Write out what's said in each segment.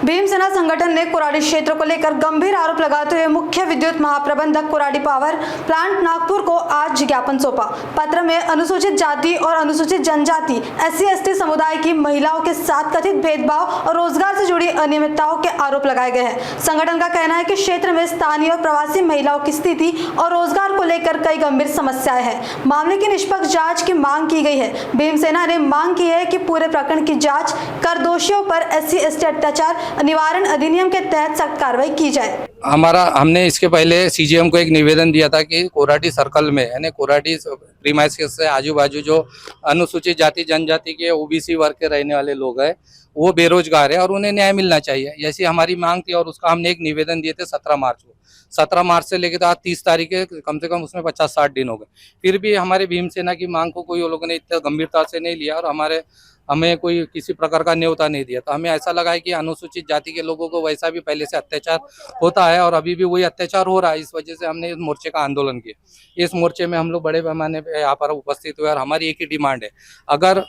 भीमसेना संगठन ने कुराड़ी क्षेत्र को लेकर गंभीर आरोप लगाते हुए मुख्य विद्युत महाप्रबंधक कुराड़ी पावर प्लांट नागपुर को आज ज्ञापन सौंपा। पत्र में अनुसूचित जाति और अनुसूचित जनजाति SC/ST समुदाय की महिलाओं के साथ कथित भेदभाव और रोजगार से जुड़ी अनियमितताओं के आरोप लगाए गए हैं। संगठन का कहना है कि क्षेत्र में स्थानीय और प्रवासी महिलाओं की स्थिति और रोजगार को लेकर कई गंभीर समस्याएं हैं। मामले की निष्पक्ष जाँच की मांग की गई है। भीमसेना ने मांग की है कि पूरे प्रकरण की जाँच कर दोषियों पर SC/ST अत्याचार निवारण अधिनियम के तहत सख्त कार्रवाई की जाए। हमने इसके पहले CGM को एक निवेदन दिया था कि कोराडी सर्कल में यानी कोराडी प्रीमाइसेस से आजू बाजू जो अनुसूचित जाति जनजाति के OBC वर्ग के रहने वाले लोग हैं वो बेरोजगार है और उन्हें न्याय मिलना चाहिए, ऐसी हमारी मांग थी। और उसका हमने एक निवेदन दिए थे 17 मार्च को। 17 मार्च से लेकर आज 30 तारीख है, कम से कम उसमें 50-60 दिन हो गए। फिर भी हमारे भीमसेना की मांग को कोई लोगों ने इतना गंभीरता से नहीं लिया और हमें कोई किसी प्रकार का न्योता नहीं दिया। तो हमें ऐसा लगा है कि अनुसूचित जाति के लोगों को वैसा भी पहले से अत्याचार होता है और अभी भी वही अत्याचार हो रहा है। इस वजह से हमने इस मोर्चे का आंदोलन किया। इस मोर्चे में हम लोग बड़े पैमाने पे यहाँ पर उपस्थित हुए और हमारी एक ही डिमांड है, अगर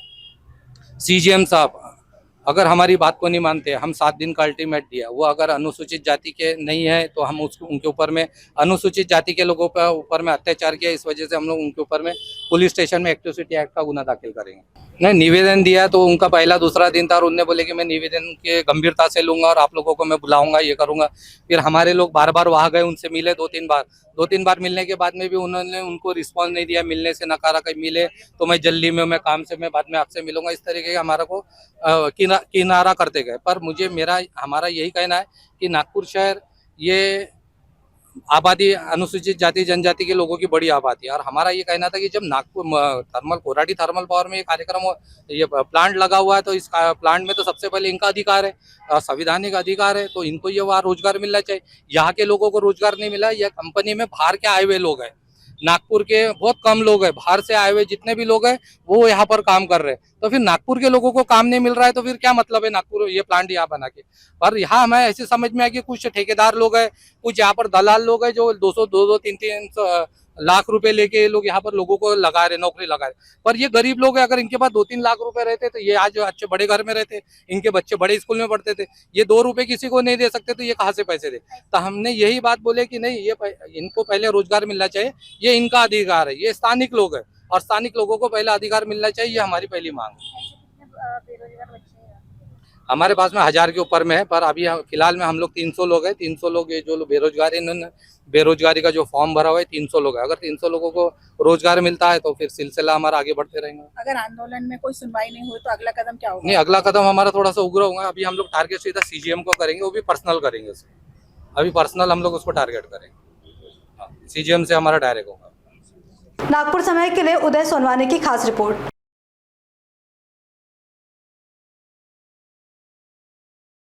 CGM साहब अगर हमारी बात को नहीं मानते, हम 7 दिन का अल्टीमेट दिया, वो अगर अनुसूचित जाति के नहीं है तो हम उनके ऊपर में अनुसूचित जाति के लोगों पर ऊपर में अत्याचार किया, इस वजह से हम लोग उनके ऊपर में पुलिस स्टेशन में एट्रोसिटी एक्ट का गुना दाखिल करेंगे। नहीं, निवेदन दिया तो उनका पहला दूसरा दिन था और उन्होंने बोले कि मैं निवेदन के गंभीरता से लूंगा और आप लोगों को मैं बुलाऊंगा, ये करूंगा। फिर हमारे लोग बार बार वहां गए, उनसे मिले 2-3 बार मिलने के बाद में भी उन्होंने उनको रिस्पॉन्स नहीं दिया, मिलने से नकारा। कहीं मिले तो मैं जल्दी में, मैं काम से, मैं बाद में आपसे मिलूंगा, इस तरीके का हमारा को किनारा करते गए। पर हमारा यही कहना है कि नागपुर शहर ये आबादी अनुसूचित जाति जनजाति के लोगों की बड़ी आबादी है और हमारा ये कहना था कि जब नागपुर कोराडी थर्मल पावर में ये कार्यक्रम ये प्लांट लगा हुआ है तो इस प्लांट में तो सबसे पहले इनका अधिकार है, संवैधानिक अधिकार है, तो इनको ये वहाँ रोजगार मिलना चाहिए। यहाँ के लोगों को रोजगार नहीं मिला। यह कंपनी में बाहर के आए हुए लोग हैं, नागपुर के बहुत कम लोग हैं, बाहर से आए हुए जितने भी लोग हैं वो यहाँ पर काम कर रहे हैं। तो फिर नागपुर के लोगों को काम नहीं मिल रहा है तो फिर क्या मतलब है नागपुर ये प्लांट यहाँ बना के। पर यहाँ हमें ऐसे समझ में आया कि कुछ ठेकेदार लोग हैं, कुछ यहाँ पर दलाल लोग हैं जो 200-300 लाख रुपए लेके ये लोग यहाँ पर लोगों को लगा रहे, नौकरी लगा रहे। पर ये गरीब लोग हैं, अगर इनके पास 2-3 लाख रुपए रहते तो ये आज अच्छे बड़े घर में रहते, इनके बच्चे बड़े स्कूल में पढ़ते थे। ये 2 रुपए किसी को नहीं दे सकते तो ये कहाँ से पैसे दे। तो हमने यही बात बोले कि नहीं, ये इनको पहले रोजगार मिलना चाहिए, ये इनका अधिकार है, ये स्थानिक लोग है और स्थानिक लोगों को पहले अधिकार मिलना चाहिए, ये हमारी पहली मांग है। हमारे पास में 1000 के ऊपर में है, पर अभी फिलहाल में हम लोग 300 लोग हैं। 300 लोग ये जो बेरोजगार है, इन्होंने बेरोजगारी का जो फॉर्म भरा हुआ है 300 लोग है। अगर 300 लोगों को रोजगार मिलता है तो फिर सिलसिला हमारा आगे बढ़ते रहेंगे। अगर आंदोलन में कोई सुनवाई नहीं हुई तो अगला कदम क्या होगा? नहीं, अगला कदम हमारा थोड़ा सा उग्र होगा। अभी हम लोग टारगेट सीधा CGM को करेंगे, वो भी पर्सनल करेंगे। अभी पर्सनल हम लोग उसको टारगेट करेंगे। CGM से हमारा डायरेक्ट होगा। नागपुर समय के लिए उदय सोनवानी की खास रिपोर्ट।